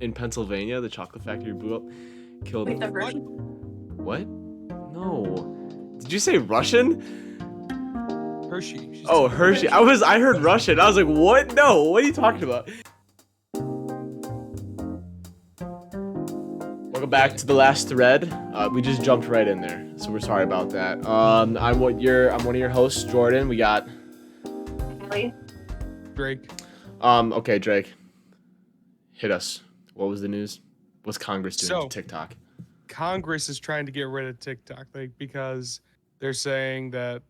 in Pennsylvania, the chocolate factory blew up, killed. Wait, the What? Russian? What? No. Did you say Russian? Hershey. She's Oh, Hershey. I heard Russian. I was like, what? No. What are you talking about? Welcome back to the last thread. We just jumped right in there, so we're sorry about that. I'm one of your hosts, Jordan. We got Really? Drake. Okay, Drake. Hit us. What was the news? What's Congress doing So- to TikTok? Congress is trying to get rid of TikTok, because they're saying that,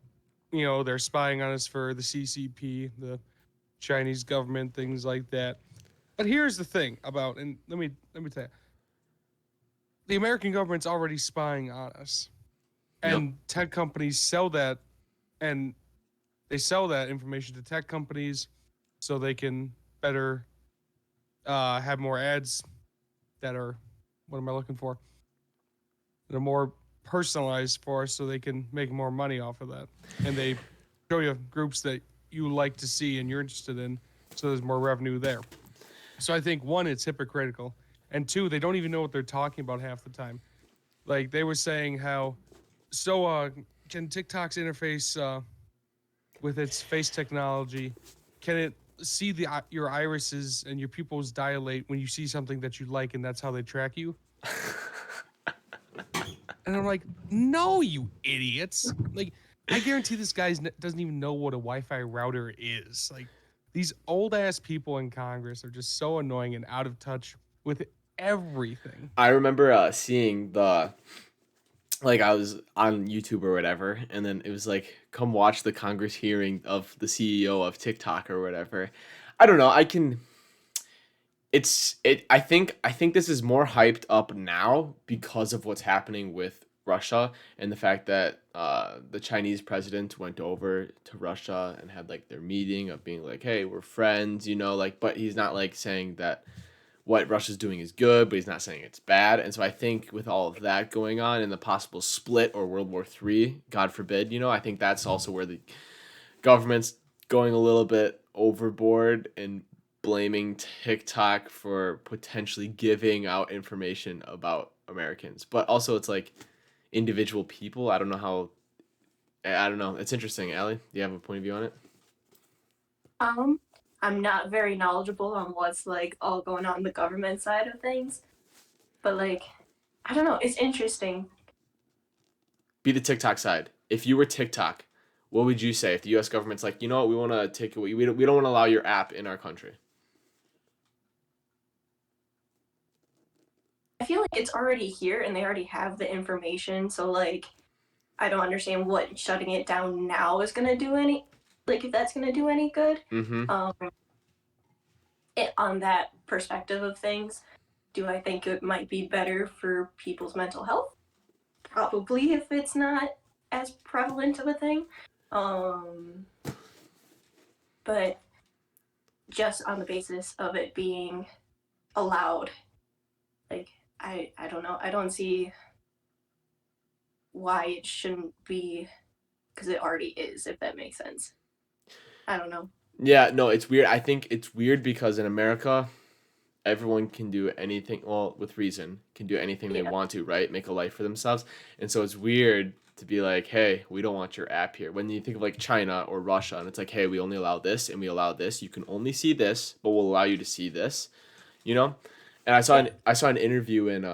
they're spying on us for the CCP, the Chinese government, things like that. But here's the thing about, and let me tell you, the American government's already spying on us, and tech companies sell that, and they sell that information to tech companies so they can better have more ads that are, what am I looking for? That are more personalized for us so they can make more money off of that. And they show you groups that you like to see and you're interested in, so there's more revenue there. So I think, one, it's hypocritical. And two, they don't even know what they're talking about half the time. Like, they were saying how, can TikTok's interface with its face technology, can it see your irises and your pupils dilate when you see something that you like, and that's how they track you? And I'm like, no, you idiots. Like, I guarantee this guy doesn't even know what a Wi-Fi router is. Like, these old-ass people in Congress are just so annoying and out of touch with everything. I remember seeing I was on YouTube or whatever, and then it was like, come watch the Congress hearing of the CEO of TikTok or whatever. I don't know. I think this is more hyped up now because of what's happening with Russia and the fact that the Chinese president went over to Russia and had like their meeting of being like, hey, we're friends, but he's not like saying that what Russia's doing is good, but he's not saying it's bad. And so I think with all of that going on and the possible split or World War III, God forbid, I think that's also where the government's going a little bit overboard and blaming TikTok for potentially giving out information about Americans. But also it's like individual people. I don't know. It's interesting. Allie, do you have a point of view on it? I'm not very knowledgeable on what's like all going on the government side of things, but like, I don't know. It's interesting. Be the TikTok side. If you were TikTok, what would you say if the U.S. government's like, you know what, we want to take away, we don't want to allow your app in our country? I feel like it's already here and they already have the information. So like, I don't understand what shutting it down now is gonna do if that's gonna do any good. Mm-hmm. On that perspective of things, do I think it might be better for people's mental health? Probably, if it's not as prevalent of a thing. But just on the basis of it being allowed, like, I don't know. I don't see why it shouldn't be, because it already is, if that makes sense. I don't know. Yeah, no, it's weird. I think it's weird because in America, everyone can do anything, well, with reason, can do anything they Yeah. want to, right? Make a life for themselves. And so it's weird to be like, hey, we don't want your app here. When you think of like China or Russia, and it's like, hey, we only allow this and we allow this. You can only see this, but we'll allow you to see this, you know? And I saw an interview in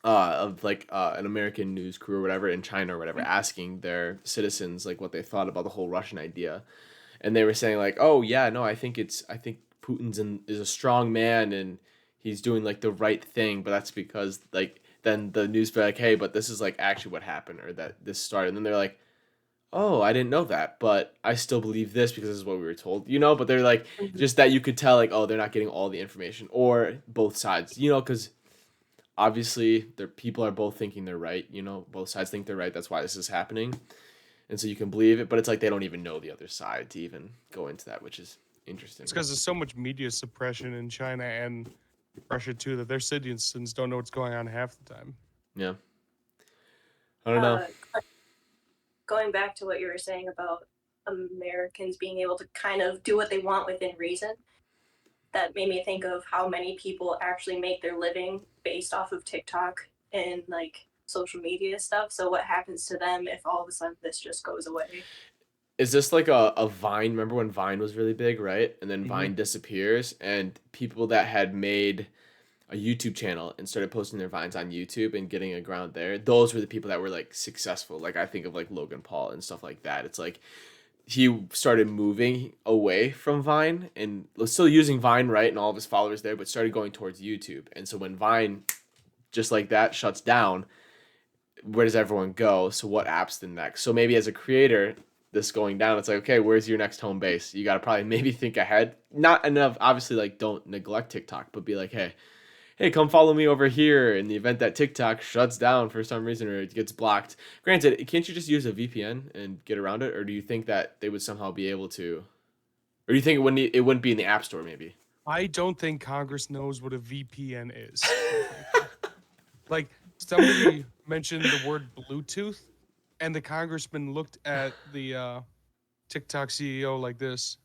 of like an American news crew or whatever in China or whatever, asking their citizens like what they thought about the whole Russian idea, and they were saying like, oh yeah, no, I think is a strong man and he's doing like the right thing, but that's because like then the news be like, hey, but this is like actually what happened or that this started, and then they're like, oh, I didn't know that, but I still believe this because this is what we were told, but they're like, just that you could tell like, oh, they're not getting all the information or both sides, because obviously their people are both thinking they're right, both sides think they're right, that's why this is happening, and so you can believe it, but it's like they don't even know the other side to even go into that, which is interesting. It's because there's so much media suppression in China and Russia too that their citizens don't know what's going on half the time. Yeah, I don't know. Going back to what you were saying about Americans being able to kind of do what they want within reason, that made me think of how many people actually make their living based off of TikTok and like social media stuff. So what happens to them if all of a sudden this just goes away? Is this like a Vine? Remember when Vine was really big, right? And then Hmm. Vine disappears, and people that had made a YouTube channel and started posting their vines on YouTube and getting a ground there, those were the people that were like successful. Like I think of like Logan Paul and stuff like that. It's like he started moving away from Vine and was still using Vine, right? And all of his followers there, but started going towards YouTube. And so when Vine just like that shuts down, where does everyone go? So what app's the next? So maybe as a creator, this going down, it's like, okay, where's your next home base? You got to probably maybe think ahead. Not enough, obviously, like don't neglect TikTok, but be like, hey, come follow me over here in the event that TikTok shuts down for some reason or it gets blocked. Granted, can't you just use a VPN and get around it? Or do you think that they would somehow be able to, or do you think it wouldn't be in the App Store maybe? I don't think Congress knows what a VPN is, quite frankly. Like somebody mentioned the word Bluetooth, and the congressman looked at the TikTok CEO like this.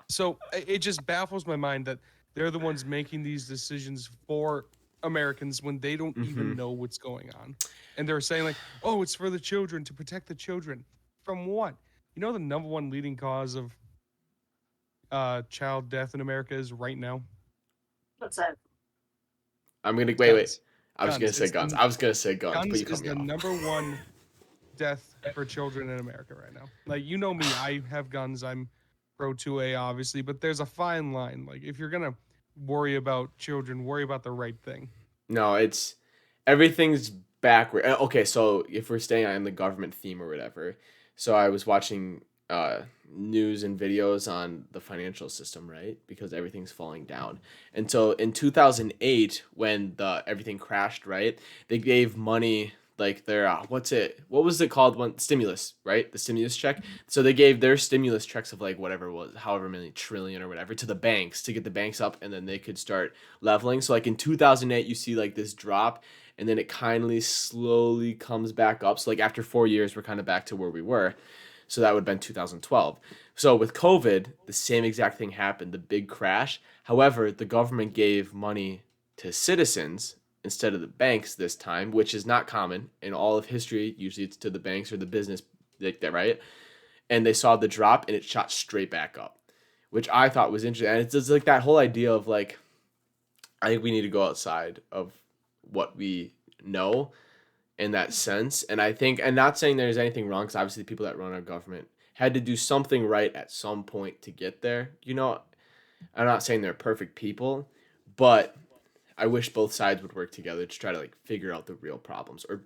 So it just baffles my mind that they're the ones making these decisions for Americans when they don't Mm-hmm. even know what's going on. And they're saying like, "Oh, it's for the children to protect the children." From what? You know the number one leading cause of child death in America is right now? What's that? I'm gonna wait. Guns. I was gonna Guns. say guns. I was gonna say guns, but Guns you cut is me the off. number one death for children in America right now. Like you know me, I have guns. I'm pro 2A obviously, but there's a fine line. Like if you're gonna worry about children, worry about the right thing. No, it's everything's backward. Okay, so if we're staying on the government theme or whatever, so I was watching news and videos on the financial system, right? Because everything's falling down. And so in 2008 when the everything crashed, right? They gave money like their what was it called when stimulus, right? The stimulus check. So they gave their stimulus checks of like whatever it was, however many trillion or whatever to the banks to get the banks up and then they could start leveling. So like in 2008 you see like this drop and then it kindly slowly comes back up. So like after 4 years we're kind of back to where we were. So that would have been 2012. So with COVID, the same exact thing happened, the big crash. However, the government gave money to citizens instead of the banks this time, which is not common in all of history. Usually it's to the banks or the business like that, right? And they saw the drop and it shot straight back up, which I thought was interesting. And it's just like that whole idea of like, I think we need to go outside of what we know in that sense. And I think, and not saying there's anything wrong, because obviously the people that run our government had to do something right at some point to get there. You know, I'm not saying they're perfect people, but I wish both sides would work together to try to like figure out the real problems or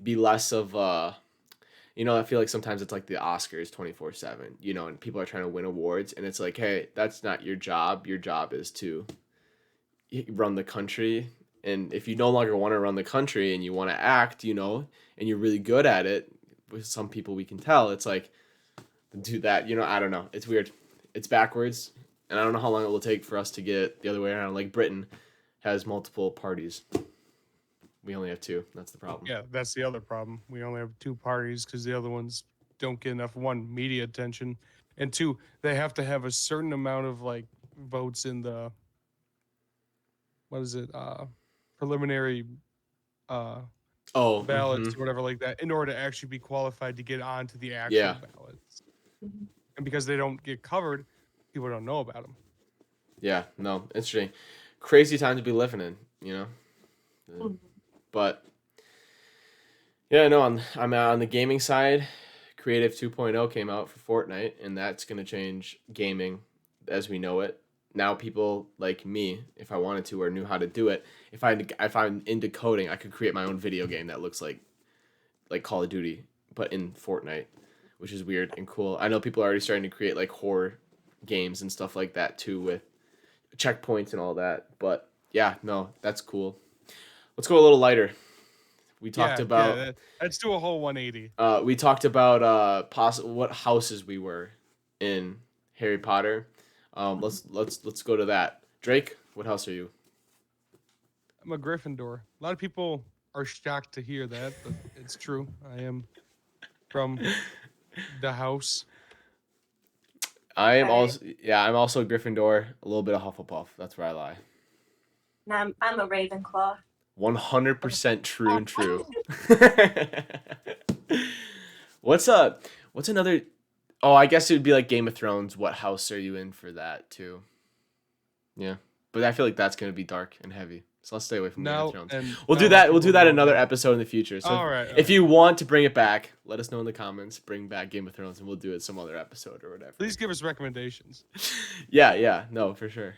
be less of I feel like sometimes it's like the Oscars 24/7, and people are trying to win awards and it's like, hey, that's not your job. Your job is to run the country. And if you no longer want to run the country and you want to act, and you're really good at it, with some people we can tell, it's like do that, I don't know. It's weird. It's backwards. And I don't know how long it will take for us to get it the other way around. Like Britain has multiple parties. We only have two. That's the problem. Yeah, that's the other problem. We only have two parties because the other ones don't get enough one media attention, and two they have to have a certain amount of like votes in the what is it preliminary uh Oh, ballots or whatever like that in order to actually be qualified to get onto the actual yeah. ballots. And because they don't get covered, people don't know about them. Yeah, no, interesting. Crazy time to be living in, you know? But yeah, no, I'm on the gaming side. Creative 2.0 came out for Fortnite, and that's going to change gaming as we know it. Now people like me, if I wanted to or knew how to do it, if I'm into coding, I could create my own video game that looks like Call of Duty, but in Fortnite, which is weird and cool. I know people are already starting to create like horror games and stuff like that too with checkpoints and all that. But yeah, no, that's cool. Let's go a little lighter. We talked Yeah, about let's do a whole 180. What houses we were in Harry Potter. Let's go to that. Drake, what house are you? I'm a Gryffindor. A lot of people are shocked to hear that, but it's true. I am from the house. I am I, also I'm also a Gryffindor, a little bit of Hufflepuff. That's where I lie. and I'm a Ravenclaw. 100% true and true. What's what's another Oh, I guess it would be like Game of Thrones. What house are you in for that too? Yeah. But I feel like that's going to be dark and heavy. So let's stay away from Game of Now Thrones. and We'll not a do lot of that. We'll do people that know another that. episode in the future. So All right. if you want to bring it back, let us know in the comments. Bring back Game of Thrones and we'll do it some other episode or whatever. Please give us recommendations. Yeah. No, for sure.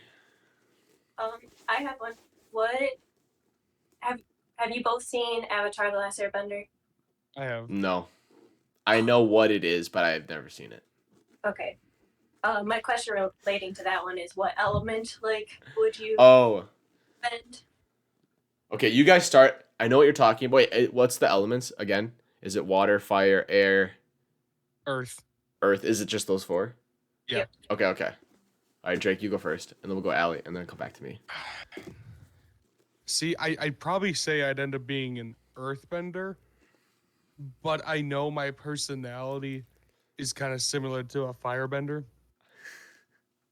I have one. What have have you both seen Avatar: The Last Airbender? I have. No. I know what it is, but I have never seen it. Okay. My question relating to that one is, what element would you Oh. bend? Okay, you guys start. I know what you're talking about. Wait, what's the elements again? Is it water, fire, air, Earth. earth? Is it just those four? Yeah. Okay. All right, Drake, you go first, and then we'll go Allie, and then come back to me. See, I'd probably say I'd end up being an earthbender, but I know my personality is kind of similar to a firebender.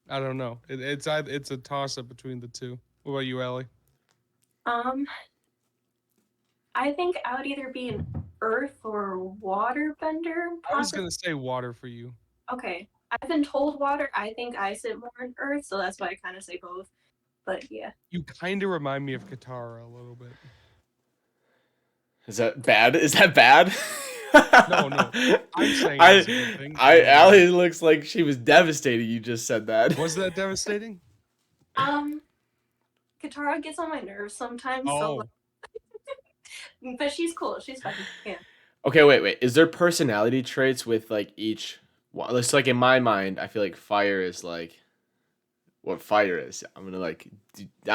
I don't know. It's a toss up between the two. What about you, Allie? Um, I think I would either be an earth or water bender. I was gonna say water for you. Okay. I've been told water. I think I sit more in earth, so that's why I kind of say both. But yeah. You kind of remind me of Katara a little bit. Is that bad? Is that bad? No. I'm saying it's a good thing. Allie looks like she was devastated. You just said that. Was that devastating? Katara gets on my nerves sometimes. Oh, But she's cool. She's fun. Yeah. Okay, wait. Is there personality traits with like each one? It's like in my mind, I feel like fire is like what fire is. I'm gonna I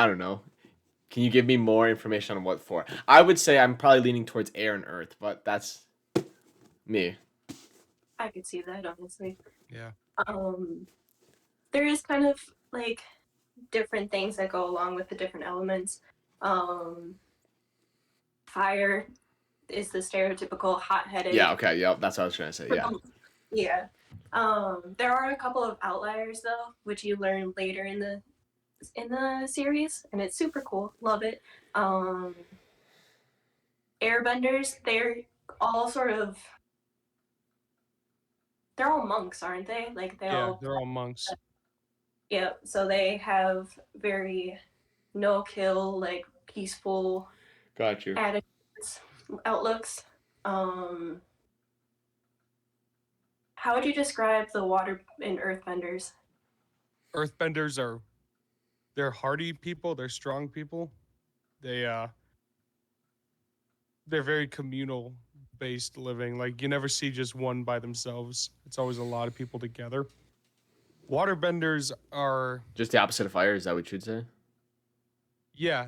don't know. Can you give me more information on what for? I would say I'm probably leaning towards air and earth, but that's me. I could see that, honestly. yeah. There is kind of like different things that go along with the different elements. Fire is the stereotypical hot-headed. Yeah. Okay. Yeah. That's what I was trying to say. Yeah. Yeah. There are a couple of outliers though, which you learn later in the series, and it's super cool. Love it. Airbenders, they're all they're all monks, aren't they? Like They're all monks. Yeah, so they have very no-kill, like peaceful Got you. attitudes, outlooks. How would you describe the water and earthbenders? Earthbenders they're hardy people, they're strong people. They're very communal based living. Like you never see just one by themselves. It's always a lot of people together. Waterbenders are Just the opposite of fire. Is that what you'd say?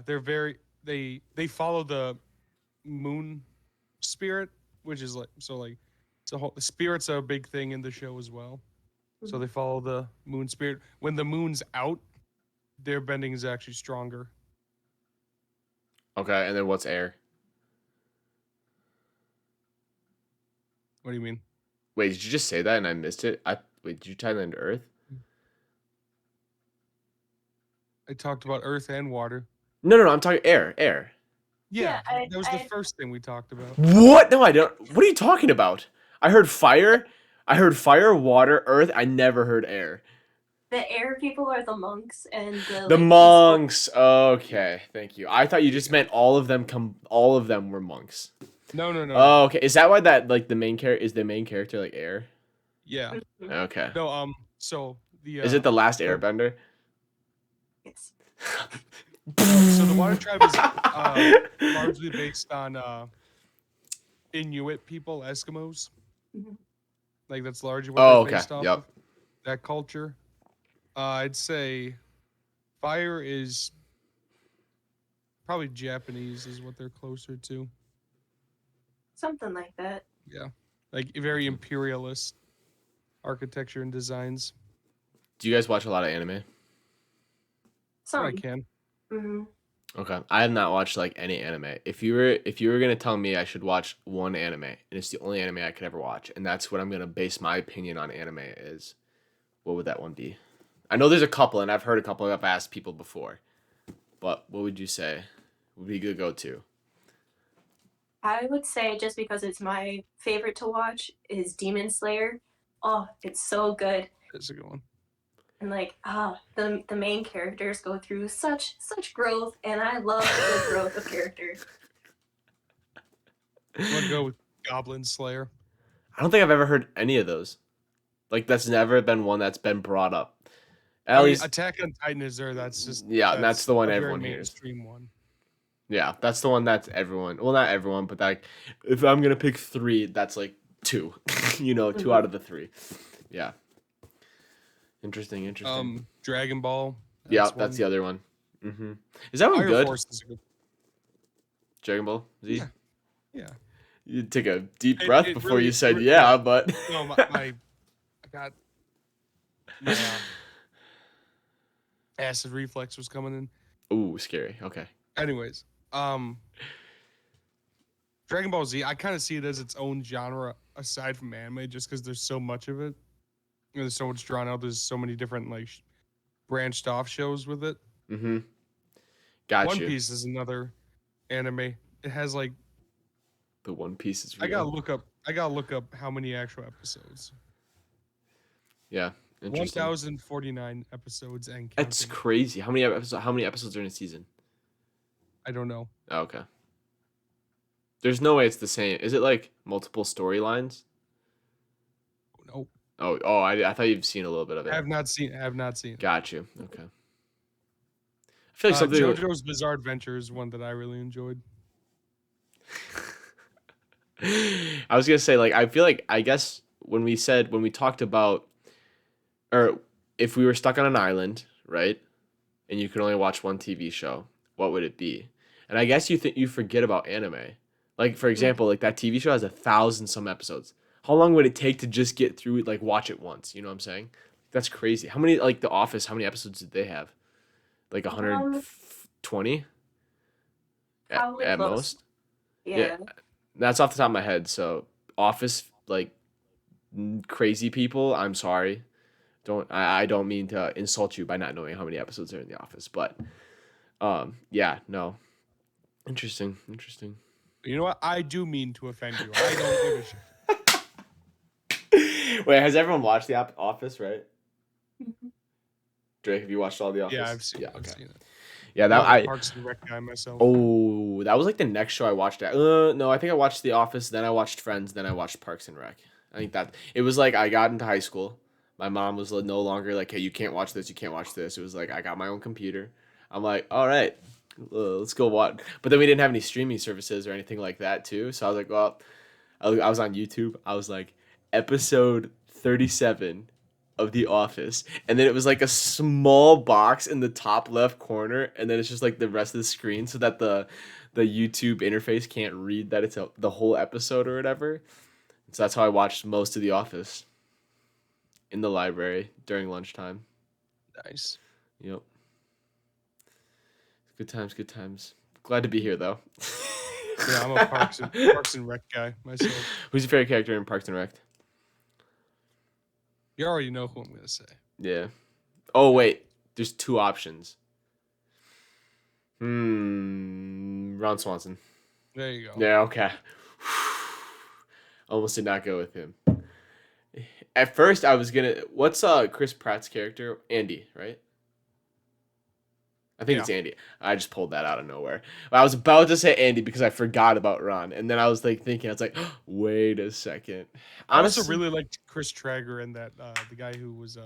they're very they follow the moon spirit, which is the spirits are a big thing in the show as well. So they follow the moon spirit. When the moon's out, their bending is actually stronger. Okay. And then what's air? What do you mean? Wait, did you just say that and I missed it? Wait, did you tie that into earth? I talked about earth and water. No. I'm talking air. Yeah, Yeah, that was the first thing we talked about. What? No, I don't. What are you talking about? I heard fire. Water, earth. I never heard air. The air people are the monks, and The like, monks. Okay, thank you. I thought you just meant all of them. All of them were monks. No. Oh, okay. Is that why that like the main character is the main character like air? Yeah. Okay. No. So the Is it the last Airbender? Yes. so the water tribe is largely based on Inuit people, Eskimos. Mhm. Like that's largely what Oh, they're okay. based off Yep. of. That culture. I'd say fire is probably Japanese is what they're closer to. Something like that. Yeah. Like very imperialist architecture and designs. Do you guys watch a lot of anime? Some. I can. Mm-hmm. Okay, I have not watched like any anime. If you were gonna tell me I should watch one anime, and it's the only anime I could ever watch, and that's what I'm gonna base my opinion on anime is, what would that one be? I know there's a couple, and I've heard a couple. I've asked people before, but what would you say would be a good go-to? I would say, just because it's my favorite to watch, is Demon Slayer. Oh, it's so good. That's a good one. And like, the main characters go through such growth, and I love the growth of characters. I'm gonna go with Goblin Slayer. I don't think I've ever heard any of those. Like that's never been one that's been brought up. At I mean, least, Attack on Titan is there. That's just yeah, that's the one a very everyone hears. mainstream one. Yeah, that's the one that's everyone. Well, not everyone, but like, if I'm gonna pick three, that's like two. You know, 2 out of the 3. Yeah. Interesting. Dragon Ball. Yeah, that's the other one. Is that one Fire good? Force is a good. Dragon Ball Z. Yeah. Yeah. You take a deep breath It before really- you said it- yeah, but No, I got my acid reflex was coming in. ooh, scary. Okay. Anyways, Dragon Ball Z, I kind of see it as its own genre aside from anime, just because there's so much of it. You know, there's so much drawn out. There's so many different like branched off shows with it. Got One you. Piece is another anime. It has like The One Piece is real. I gotta look up how many actual episodes. Yeah. Interesting. 1,049 episodes and counting. That's crazy. How many episodes are in a season? I don't know. Oh, okay. There's no way it's the same. Is it like multiple storylines? No, Oh, I thought you've seen a little bit of it. I have not seen it. Got you. Okay. I feel like something. JoJo's Bizarre Adventure is one that I really enjoyed. I was gonna say, like, I feel like, I guess when we talked about, or if we were stuck on an island, right, and you could only watch one TV show, what would it be? And I guess you forget about anime. Like, for example, like that TV show has 1,000 some episodes. How long would it take to just get through it, like watch it once? You know what I'm saying? That's crazy. How many, like The Office, how many episodes did they have? Like 120 Probably at close. most? Yeah. That's off the top of my head. So Office, like crazy people, I'm sorry. I don't mean to insult you by not knowing how many episodes are in The Office, but yeah, no. Interesting. You know what? I do mean to offend you. I don't give a shit. Wait, has everyone watched The Office, right? Mhm. Drake, have you watched all The Office? Yeah, I've seen. Yeah, I've okay. seen it. Yeah, that I'm a Parks and Rec guy myself. Oh, that was like the next show I watched. No, I think I watched The Office, then I watched Friends, then I watched Parks and Rec. I think that it was like I got into high school. My mom was no longer like, "Hey, you can't watch this. You can't watch this." It was like I got my own computer. I'm like, "All right, let's go watch." But then we didn't have any streaming services or anything like that too. So I was like, "Well," I was on YouTube. I was like, episode 37 of The Office, and then it was like a small box in the top left corner, and then it's just like the rest of the screen, so that the YouTube interface can't read that it's the whole episode or whatever. So that's how I watched most of The Office, in the library during lunchtime. Nice. Yep. Good times. Glad to be here though. Yeah, I'm a Parks and Rec guy myself. Who's your favorite character in Parks and Rec? You already know who I'm gonna say. Yeah. Oh wait, there's 2 options. Ron Swanson. There you go. Yeah, okay. Almost did not go with him. At first, I was gonna. What's Chris Pratt's character? Andy, right? I think it's Andy. I just pulled that out of nowhere. I was about to say Andy because I forgot about Ron, and then I was like thinking, I was like, wait a second. I Honestly, also really liked Chris Traeger and that the guy who was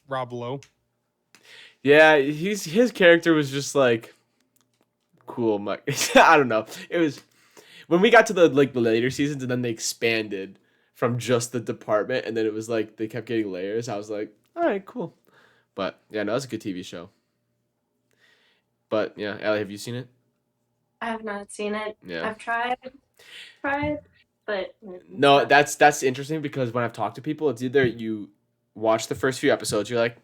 Rob Lowe. yeah, his character was just like cool. I don't know. It was when we got to the later seasons, and then they expanded from just the department, and then it was like they kept getting layers. I was like, all right, cool. But yeah, no, it's a good TV show. But yeah, Allie, have you seen it? I have not seen it. Yeah. I've tried, but No, that's interesting because when I've talked to people, it's either you watch the first few episodes, you're like,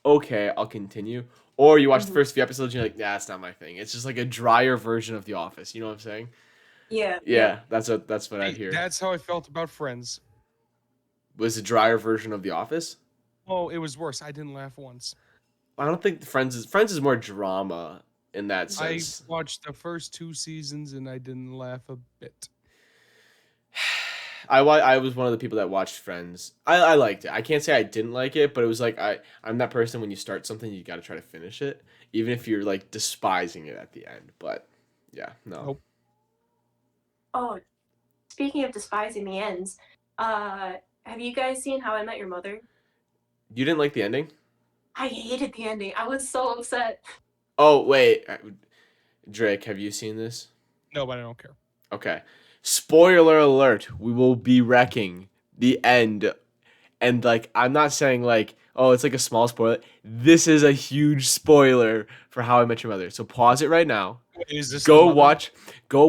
okay, I'll continue, or you watch the first few episodes, and you're like, nah, that's not my thing. It's just like a drier version of The Office. You know what I'm saying? Yeah. Yeah, that's what I hear. That's how I felt about Friends. Was a drier version of The Office? Oh, it was worse. I didn't laugh once. I don't think Friends is more drama in that I sense. watched the first 2 seasons and I didn't laugh a bit. I was one of the people that watched Friends. I liked it. I can't say I didn't like it, but it was like I'm that person when you start something you got to try to finish it, even if you're like despising it at the end. But yeah, no. Nope. Oh, speaking of despising the ends, have you guys seen How I Met Your Mother? You didn't like the ending? I hated the ending. I was so upset. Oh wait, Drake, have you seen this? No, but I don't care. Okay. Spoiler alert, we will be wrecking the end. And like I'm not saying like, oh, it's like a small spoiler. This is a huge spoiler for How I Met Your Mother. So pause it right now. Is this Go the mother?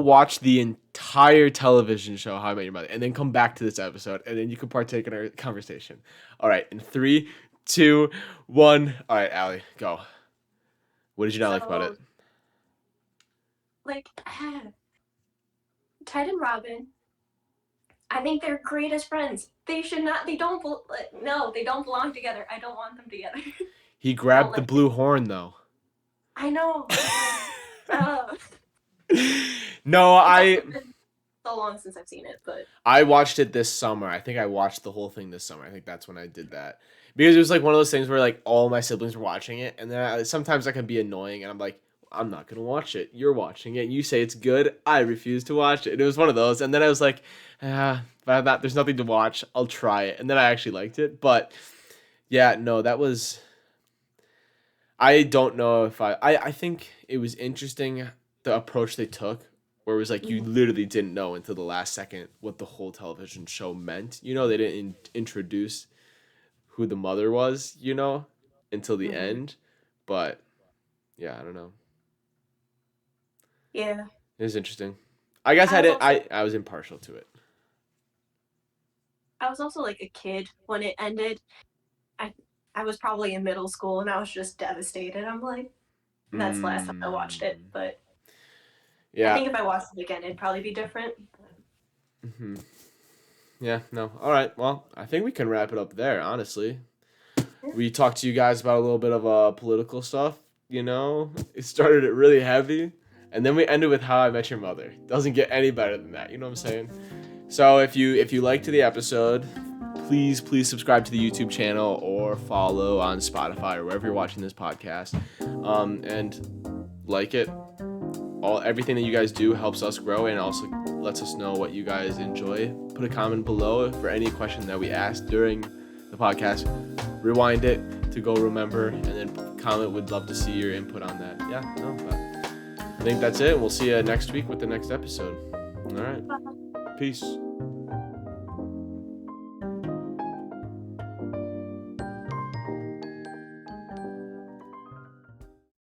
watch the entire television show How I Met Your Mother and then come back to this episode and then you can partake in our conversation. All right, in 3, 2, 1. All right, Allie, go. What did you not like about it? Like, Ted and Robin, I think they're great as friends. They should not. They don't. No, they don't belong together. I don't want them together. He grabbed the blue horn though. I know. No, It's also been so long since I've seen it, but I watched it this summer. I think I watched the whole thing this summer. I think that's when I did that. Because it was like one of those things where like all my siblings were watching it and then sometimes that can be annoying and I'm like, I'm not going to watch it. You're watching it. You say it's good. I refuse to watch it. It was one of those. And then I was like, but there's nothing to watch. I'll try it. And then I actually liked it. But yeah, no, that was, I don't know if I think it was interesting the approach they took where it was like you literally didn't know until the last second what the whole television show meant. You know, they didn't introduce who the mother was, you know, until the end. But yeah, I don't know. yeah. It was interesting. I guess I was impartial to it. I was also like a kid when it ended. I was probably in middle school and I was just devastated. I'm like, that's the last time I watched it. But Yeah. I think if I watched it again, it'd probably be different. Mm-hmm. Yeah, no. All right. Well, I think we can wrap it up there, honestly. We talked to you guys about a little bit of political stuff, you know. It started it really heavy, and then we ended with How I Met Your Mother. Doesn't get any better than that, you know what I'm saying? So if you liked the episode, please subscribe to the YouTube channel or follow on Spotify or wherever you're watching this podcast. And like it. Everything that you guys do helps us grow and also lets us know what you guys enjoy. Put a comment below for any question that we asked during the podcast. Rewind it to go remember and then comment. Would love to see your input on that. Yeah, no, but I think that's it. We'll see you next week with the next episode. All right. Peace.